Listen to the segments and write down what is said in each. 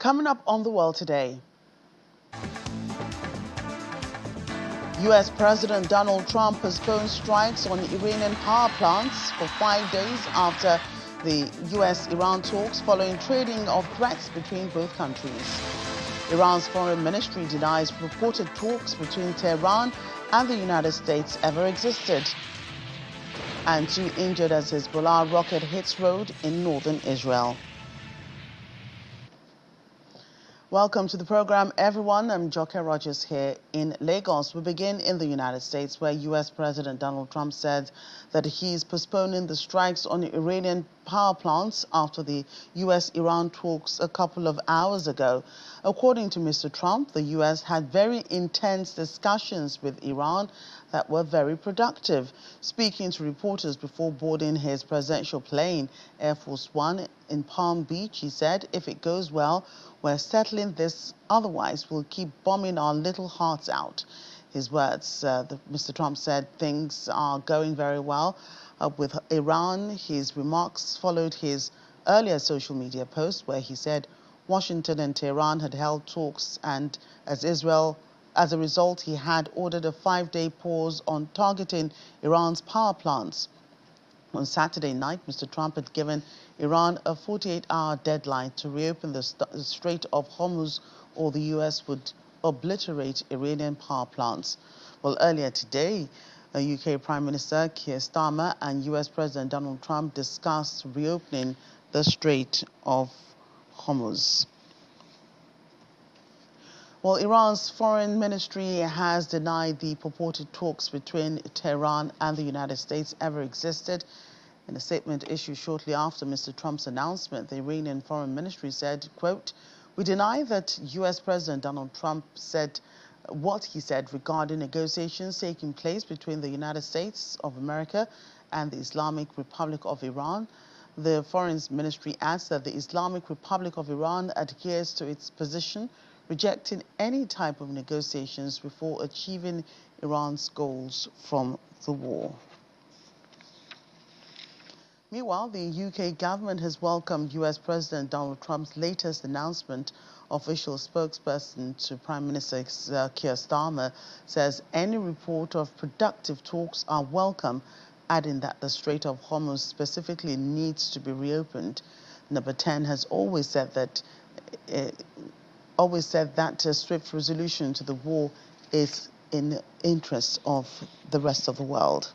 Coming up on The World Today, U.S. President Donald Trump postponed strikes on Iranian power plants for 5 days after the U.S.-Iran talks following trading of threats between both countries. Iran's foreign ministry denies reported talks between Tehran and the United States ever existed. And 2 injured as Hezbollah rocket hits road in northern Israel. Welcome to the program, everyone. I'm Joke Rogers here in Lagos. We begin in the United States, where U.S. President Donald Trump said that he's postponing the strikes on Iranian power plants after the U.S.-Iran talks a couple of hours ago. According to Mr. Trump, the U.S. had very intense discussions with Iran that were very productive. Speaking to reporters before boarding his presidential plane, Air Force One, in Palm Beach, he said, if it goes well, we're settling this, otherwise we'll keep bombing our little hearts out. His words, Mr. Trump said things are going very well with Iran. His remarks followed his earlier social media post where he said Washington and Tehran had held talks, and as a result, he had ordered a 5-day pause on targeting Iran's power plants. On Saturday night, Mr. Trump had given Iran a 48-hour deadline to reopen the Strait of Hormuz, or the U.S. would obliterate Iranian power plants. Well, earlier today, UK Prime Minister Keir Starmer and U.S. President Donald Trump discussed reopening the Strait of Hormuz. Well, Iran's foreign ministry has denied the purported talks between Tehran and the United States ever existed. In a statement issued shortly after Mr. Trump's announcement, the Iranian foreign ministry said, quote, "We deny that U.S. President Donald Trump said what he said regarding negotiations taking place between the United States of America and the Islamic Republic of Iran." The foreign ministry adds that the Islamic Republic of Iran adheres to its position, rejecting any type of negotiations before achieving Iran's goals from the war. Meanwhile, the UK government has welcomed U.S. President Donald Trump's latest announcement. Official spokesperson to Prime Minister Keir Starmer says any report of productive talks are welcome, adding that the Strait of Hormuz specifically needs to be reopened. Number 10 has always said that a swift resolution to the war is in the interest of the rest of the world.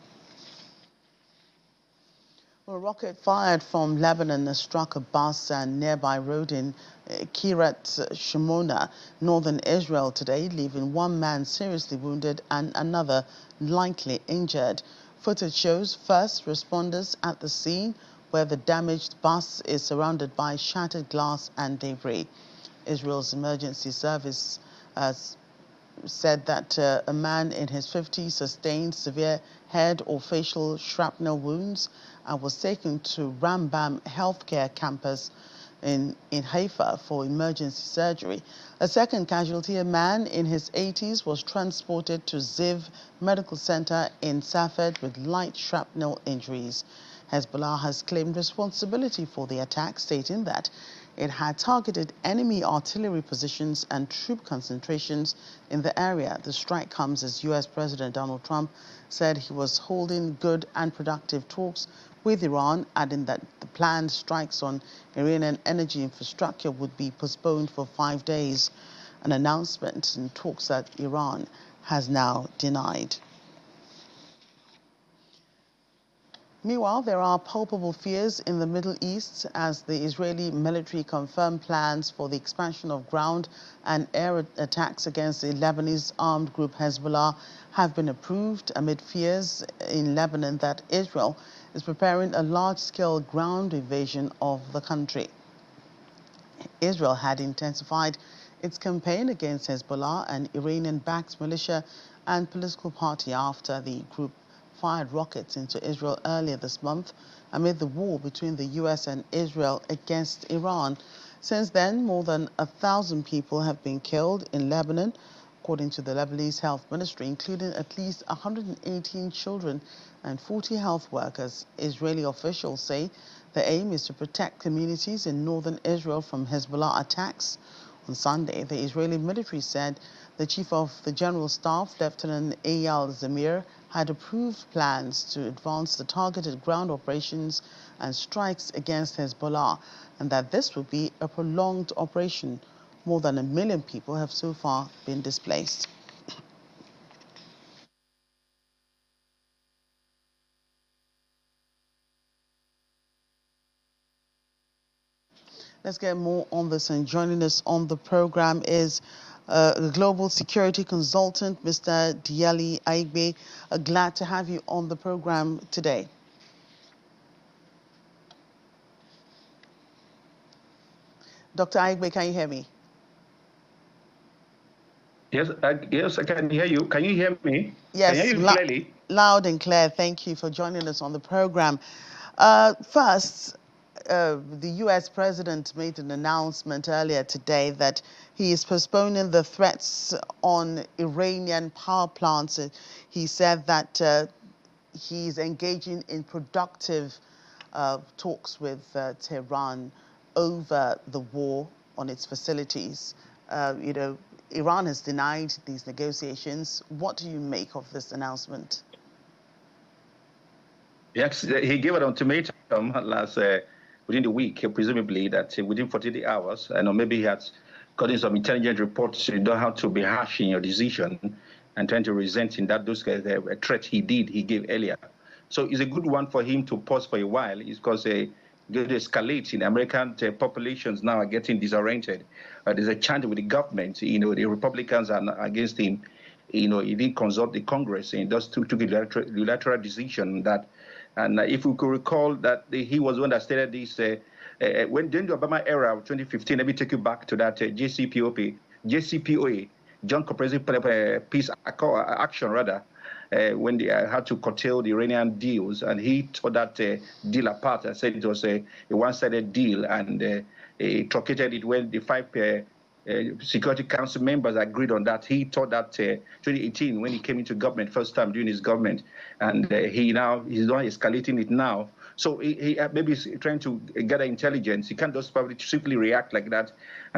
A rocket fired from Lebanon struck a bus and nearby road in Kiryat Shimona, northern Israel today, leaving 1 man seriously wounded and another lightly injured. Footage shows first responders at the scene, where the damaged bus is surrounded by shattered glass and debris. Israel's emergency service said that a man in his 50s sustained severe head or facial shrapnel wounds and was taken to Rambam Healthcare Campus in Haifa for emergency surgery. A second casualty, a man in his 80s, was transported to Ziv Medical Center in Safed with light shrapnel injuries. Hezbollah has claimed responsibility for the attack, stating that it had targeted enemy artillery positions and troop concentrations in the area. The strike comes as U.S. President Donald Trump said he was holding good and productive talks with Iran, adding that the planned strikes on Iranian energy infrastructure would be postponed for 5 days, an announcement and talks that Iran has now denied. Meanwhile, there are palpable fears in the Middle East as the Israeli military confirmed plans for the expansion of ground and air attacks against the Lebanese armed group Hezbollah have been approved amid fears in Lebanon that Israel is preparing a large-scale ground invasion of the country. Israel had intensified its campaign against Hezbollah, an Iranian-backed militia and political party, after the group fired rockets into Israel earlier this month amid the war between the U.S. and Israel against Iran. Since then, more than 1,000 people have been killed in Lebanon according to the Lebanese Health Ministry, including at least 118 children and 40 health workers. Israeli officials say the aim is to protect communities in northern Israel from Hezbollah attacks. On Sunday, the Israeli military said the chief of the general staff, Lieutenant Eyal Zamir, had approved plans to advance the targeted ground operations and strikes against Hezbollah, and that this would be a prolonged operation. More than 1 million people have so far been displaced. Let's get more on this, and joining us on the program is the global security consultant, Mr. Diali Aigbe. Glad to have you on the program today. Dr. Aigbe, can you hear me? Yes, yes, I can hear you. Can you hear me? Yes, can you hear me clearly? Loud and clear. Thank you for joining us on the program. First, the U.S. president made an announcement earlier today that he is postponing the threats on Iranian power plants. He said that he's engaging in productive talks with Tehran over the war on its facilities. Iran has denied these negotiations. What do you make of this announcement? Yes, he gave an ultimatum within the week, presumably that within 48 hours, I know maybe he had gotten some intelligent reports. You don't have to be harsh in your decision and trying to resent in that those threat he gave earlier. So it's a good one for him to pause for a while. It's because going to escalate in American populations now are getting disoriented. There's a chant with the government. The Republicans are against him. He didn't consult the Congress and just took a unilateral decision that. And if we could recall that he was the one that stated this when during the Obama era of 2015. Let me take you back to that JCPOA, Joint Comprehensive Peace Action, rather. When they had to curtail the Iranian deals, and he tore that deal apart and said it was a one-sided deal, and he truncated it when the 5 Security Council members agreed on that. He tore that 2018 when he came into government, first time during his government, and he's not escalating it now. So he maybe he's trying to gather intelligence. He can't just probably simply react like that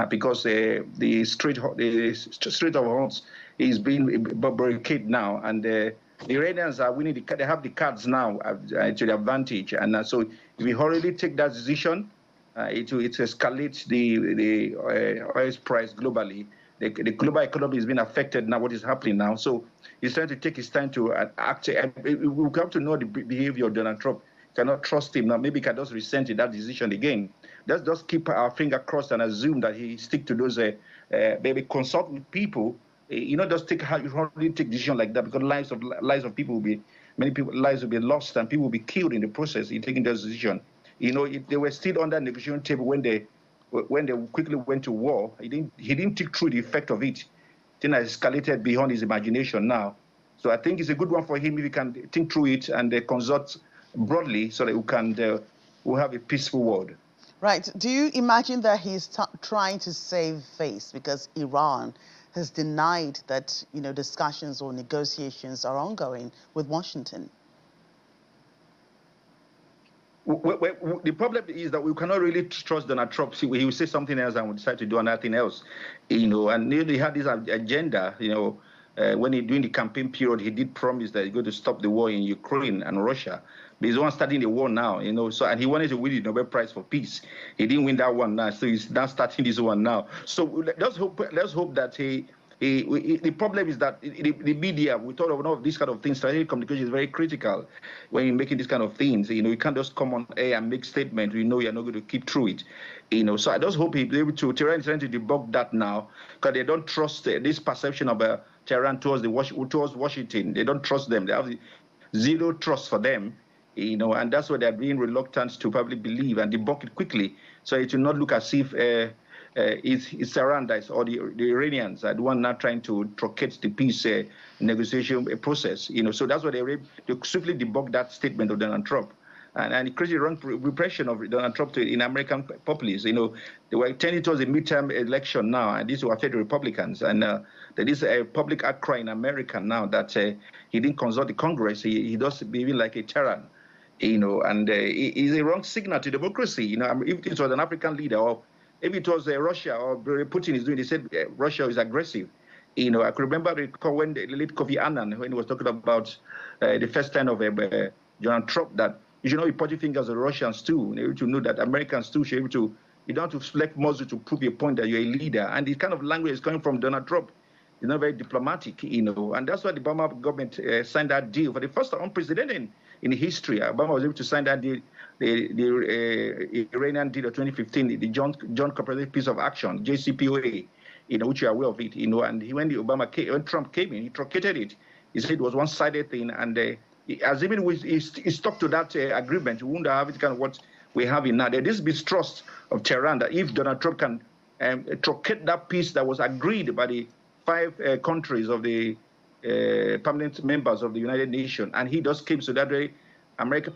because the Strait of Hormuz is being barricaded now, and the Iranians are winning. They have the cards now to their advantage, and so if we hurriedly take that decision, it escalates the oil price globally. The global economy is being affected now. What is happening now? So he's trying to take his time to act. We have to know the behavior of Donald Trump. Cannot trust him now. Maybe he can just resent that decision again. Let's just keep our finger crossed and assume that he stick to those. Maybe consult with people. Just take decision like that, because lives of people will be, many people lives will be lost and people will be killed in the process in taking that decision. They were still on that negotiation table when they quickly went to war. He didn't think through the effect of it. Then escalated beyond his imagination now. So I think it's a good one for him if he can think through it and consult broadly so that we'll have a peaceful world. Right. Do you imagine that he's trying to save face because Iran has denied that discussions or negotiations are ongoing with Washington? The problem is that we cannot really trust Donald Trump. He will say something else and will decide to do nothing else, And he had this agenda, when during the campaign period, he did promise that he's going to stop the war in Ukraine and Russia. But he's the one starting the war now, So, and he wanted to win the Nobel Prize for Peace. He didn't win that one now, so he's now starting this one now. So let's hope that the problem is that the media, we thought of all of these kind of things. Strategic communication is very critical when you're making these kind of things. You can't just come on air and make statements. You're not going to keep through it. So I just hope he'll be able to. Tehran is trying to debug that now because they don't trust this perception of Tehran towards Washington. They don't trust them. They have zero trust for them. And that's why they're being reluctant to probably believe and debunk it quickly, so it will not look as if it's Iran or the Iranians are the one not trying to truncate the peace negotiation process. So that's why they swiftly debunk that statement of Donald Trump. and it created a wrong repression of Donald Trump in American populace. You know, they were turning towards a midterm election now, and this will affect the Republicans. And there is a public outcry in America now that he didn't consult the Congress. He does behave like a tyrant, you know, and it is a wrong signal to democracy. You know, if it was an African leader, or if it was Russia or Putin is doing, they said Russia is aggressive. You know, I could recall when the late Kofi Annan, when he was talking about the first time of Donald Trump, that you should not be pointing fingers at the Russians too. You should know that Americans too should be able to, you don't have to flex muscle to prove your point that you're a leader. And the kind of language is coming from Donald Trump. It's not very diplomatic, you know. And that's why the Obama government signed that deal for the first time unprecedented in history. Obama was able to sign that deal, the Iranian deal of 2015, the Joint Cooperative Peace of Action, JCPOA. You know, which you are aware of it, you know, and when Trump came in, he truncated it. He said it was one-sided thing, and as even he stuck to that agreement, we wouldn't have it kind of what we're having now. There's this mistrust of Tehran that if Donald Trump can truncate that peace that was agreed by the 5 countries of the permanent members of the United Nations, and he just came so that way,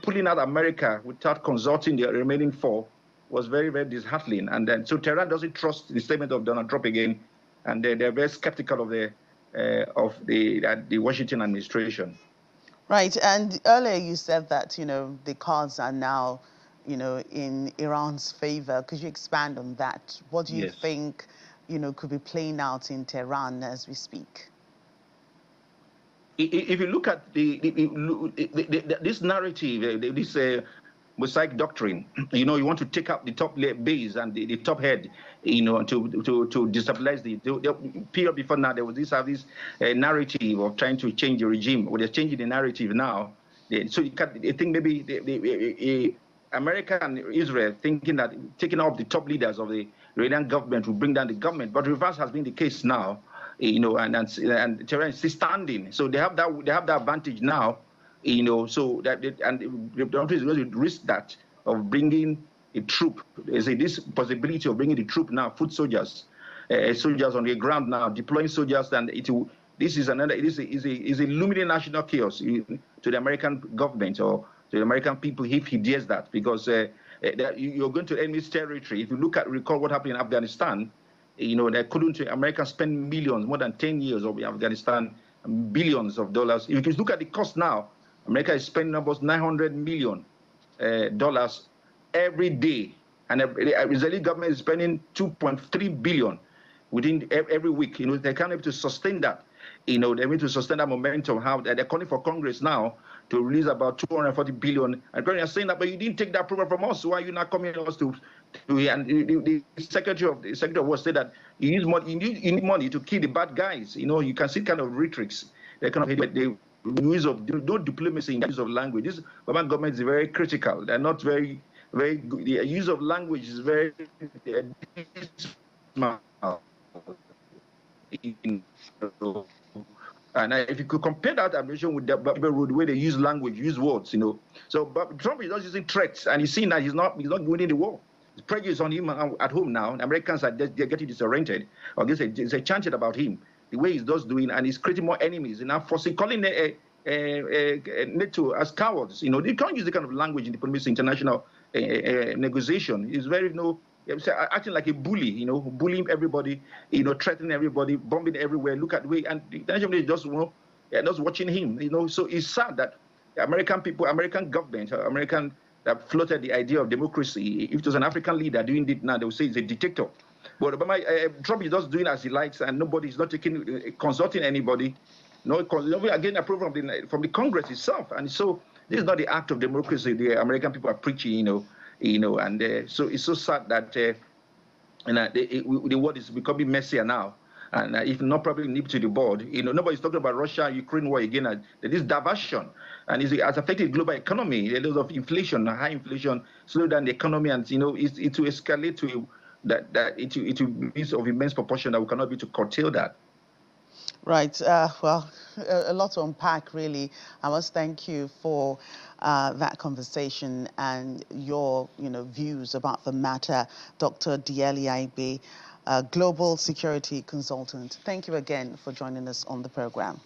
pulling out America without consulting the remaining 4, was very, very disheartening. And then, so Tehran doesn't trust the statement of Donald Trump again, and they're very skeptical of the Washington administration. Right, and earlier you said that, you know, the cards are now, you know, in Iran's favor. Could you expand on that? What do you think, you know, could be playing out in Tehran as we speak? If you look at this narrative, this Mosaic doctrine, you know, you want to take up the top base and the top head, you know, to destabilize the period before now. There was this narrative of trying to change the regime. Well, they're changing the narrative now. So you think maybe America and Israel thinking that taking off the top leaders of the Iranian government will bring down the government, but reverse has been the case now. You know, and Tehran is still standing, so they have that advantage now. You know, so that the country is going to risk that of bringing a troop. There's this possibility of bringing the troop now, foot soldiers, soldiers on the ground now, deploying soldiers, and this is a looming national chaos to the American government or to the American people if he dares that, because you're going to enemy's territory. If you recall what happened in Afghanistan, you know, Americans spend millions, more than 10 years of Afghanistan, billions of dollars. If you look at the cost now, America is spending almost $900 million every day, and the Israeli government is spending $2.3 billion within every week. You know, they can't able to sustain that. You know, they need to sustain that momentum. How they're calling for Congress now to release about $240 billion. And they're saying that, but you didn't take that approval from us. Why are you not coming to us to and the Secretary of War said that you need money to kill the bad guys. You know, you can see kind of rhetorics. They kind of the use of no diplomacy in the use of language. This Obama government is very critical. They're not very good. The use of language is very and if you could compare that administration with the way they use language, use words, you know. So, but Trump is not using threats, and he's seen that he's not winning the war. The prejudice on him at home now. Americans are they're getting disoriented. Or there's a chanted about him, the way he's just doing, and he's creating more enemies. And now calling NATO as cowards. You know, they can't use the kind of language in diplomacy, international negotiation. It's very acting like a bully. You know, bullying everybody. You know, threatening everybody, bombing everywhere. Look at the way, and the international is just just watching him. You know, so it's sad that American people, American government, American that floated the idea of democracy. If it was an African leader doing it now, they would say he's a dictator. But Obama, Trump is just doing as he likes, and nobody's not consulting anybody. Again, approval from the Congress itself. And so this is not the act of democracy the American people are preaching, and so it's so sad that the world is becoming messier now. And if not probably nip to the board, nobody's talking about Russia-Ukraine war again. There is diversion, and it has affected global economy. A lot of inflation, high inflation, slow down the economy, and it will escalate to that it will be of immense proportion that we cannot be to curtail that. Right. Well, a lot to unpack, really. I must thank you for that conversation and your, views about the matter, Dr. Dieli Aibe, Global Security Consultant. Thank you again for joining us on the program.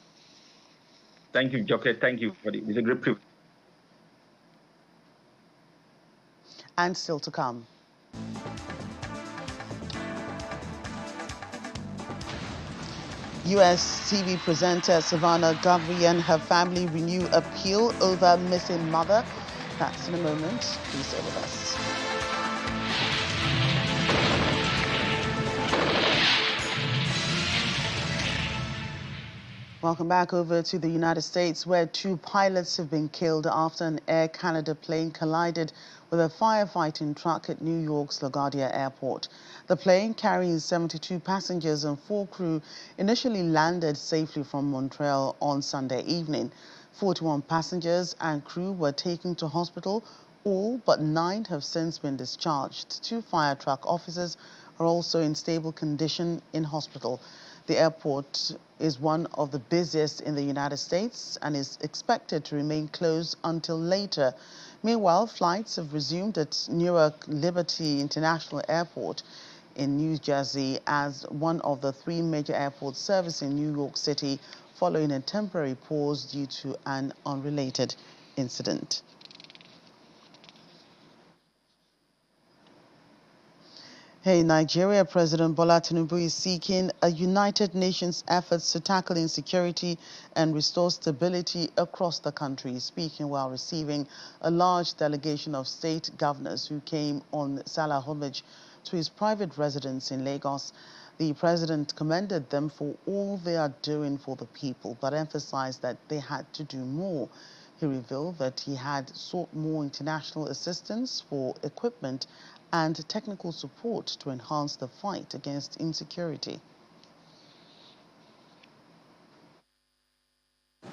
Thank you, Joker. Thank you for it's a great privilege. And still to come. U.S. TV presenter Savannah Guthrie and her family renew appeal over missing mother. That's in a moment. Please stay with us. Welcome back over to the United States, where 2 pilots have been killed after an Air Canada plane collided with a firefighting truck at New York's LaGuardia Airport. The plane, carrying 72 passengers and 4 crew, initially landed safely from Montreal on Sunday evening. 41 passengers and crew were taken to hospital. All but 9 have since been discharged. 2 fire truck officers are also in stable condition in hospital. The airport is one of the busiest in the United States and is expected to remain closed until later. Meanwhile, flights have resumed at Newark Liberty International Airport in New Jersey as one of the 3 major airports servicing New York City, following a temporary pause due to an unrelated incident. Hey, Nigeria President Bola Tinubu is seeking a United Nations efforts to tackle insecurity and restore stability across the country, speaking while receiving a large delegation of state governors who came on Salah homage to his private residence in Lagos. The president commended them for all they are doing for the people, but emphasized that they had to do more. He revealed that he had sought more international assistance for equipment and technical support to enhance the fight against insecurity.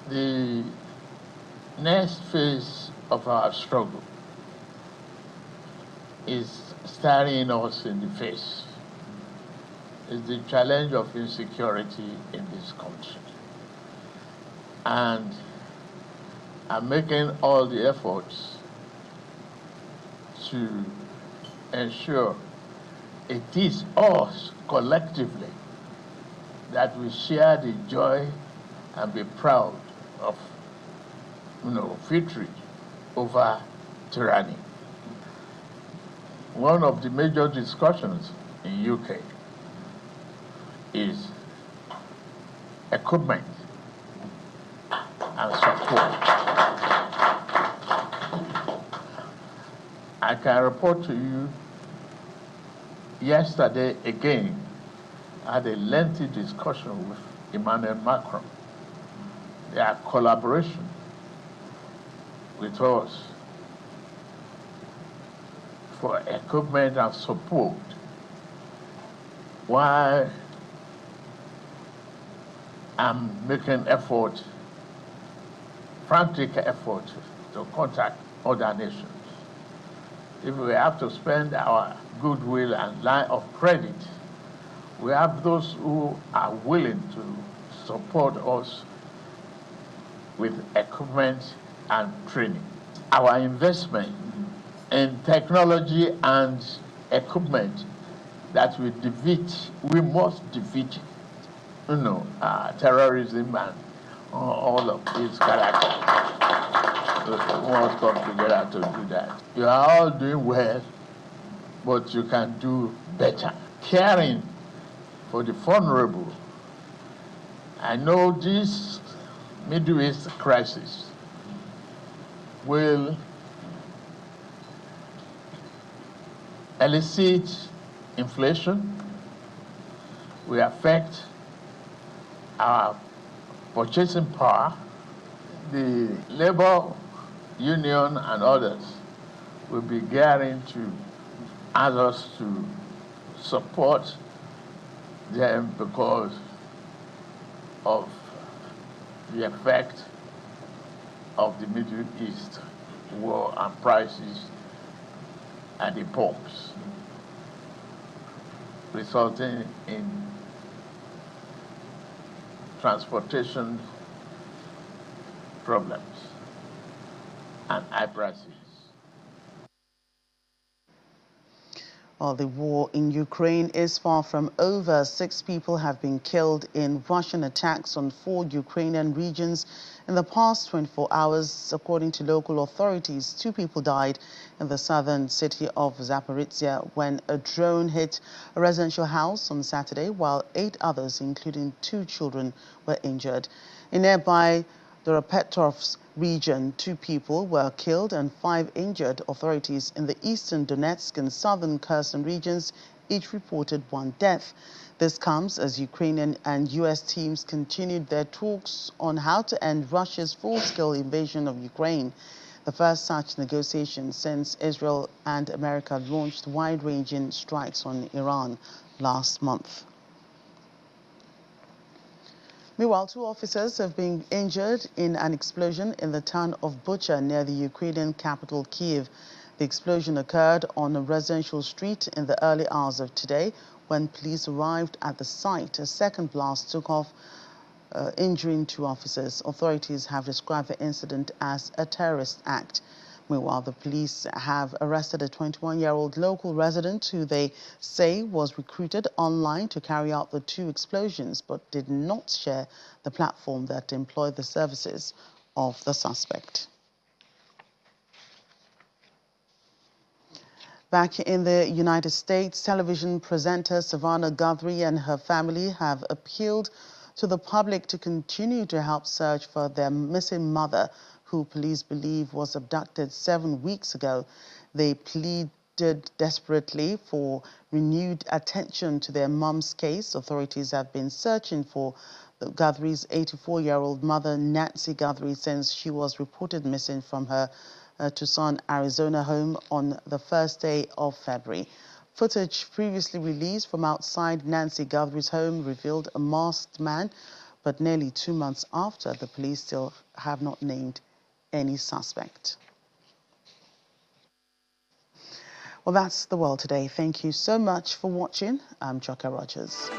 The next phase of our struggle is staring us in the face. It's the challenge of insecurity in this country. And I'm making all the efforts to ensure it is us collectively that we share the joy and be proud of, victory over tyranny. One of the major discussions in UK is equipment and support. I can report to you, yesterday again, I had a lengthy discussion with Emmanuel Macron. Their collaboration with us for equipment and support, while I'm making effort, frantic effort, to contact other nations. If we have to spend our goodwill and line of credit, we have those who are willing to support us with equipment and training. Our investment in technology and equipment that we must defeat, terrorism and all of these characters. We must come together to do that. You are all doing well, but you can do better. Caring for the vulnerable. I know this Middle East crisis will elicit inflation, will affect our purchasing power. The labor union and others will be gearing to ask us to support them because of the effect of the Middle East war and prices at the pumps, resulting in transportation problems and high prices. Well, the war in Ukraine is far from over. 6 people have been killed in Russian attacks on 4 Ukrainian regions In the past 24 hours, according to local authorities, 2 people died in the southern city of Zaporizhia when a drone hit a residential house on Saturday, while 8 others, including 2 children, were injured. In nearby the Dnipropetrovsk region, 2 people were killed and 5 injured. Authorities in the eastern Donetsk and southern Kherson regions each reported 1 death. This comes as Ukrainian and U.S. teams continued their talks on how to end Russia's full-scale invasion of Ukraine, the first such negotiation since Israel and America launched wide-ranging strikes on Iran last month. Meanwhile, 2 officers have been injured in an explosion in the town of Bucha near the Ukrainian capital, Kyiv. The explosion occurred on a residential street in the early hours of today. When police arrived at the site, a second blast took off, injuring 2 officers. Authorities have described the incident as a terrorist act. Meanwhile, the police have arrested a 21-year-old local resident who they say was recruited online to carry out the 2 explosions, but did not share the platform that employed the services of the suspect. Back in the United States, television presenter Savannah Guthrie and her family have appealed to the public to continue to help search for their missing mother, who police believe was abducted 7 weeks ago. They pleaded desperately for renewed attention to their mom's case. Authorities have been searching for Guthrie's 84-year-old mother, Nancy Guthrie, since she was reported missing from her Tucson, Arizona home on the first day of February. Footage previously released from outside Nancy Guthrie's home revealed a masked man, but nearly 2 months after, the police still have not named any suspect. Well, that's the world today. Thank you so much for watching. I'm Joker Rogers.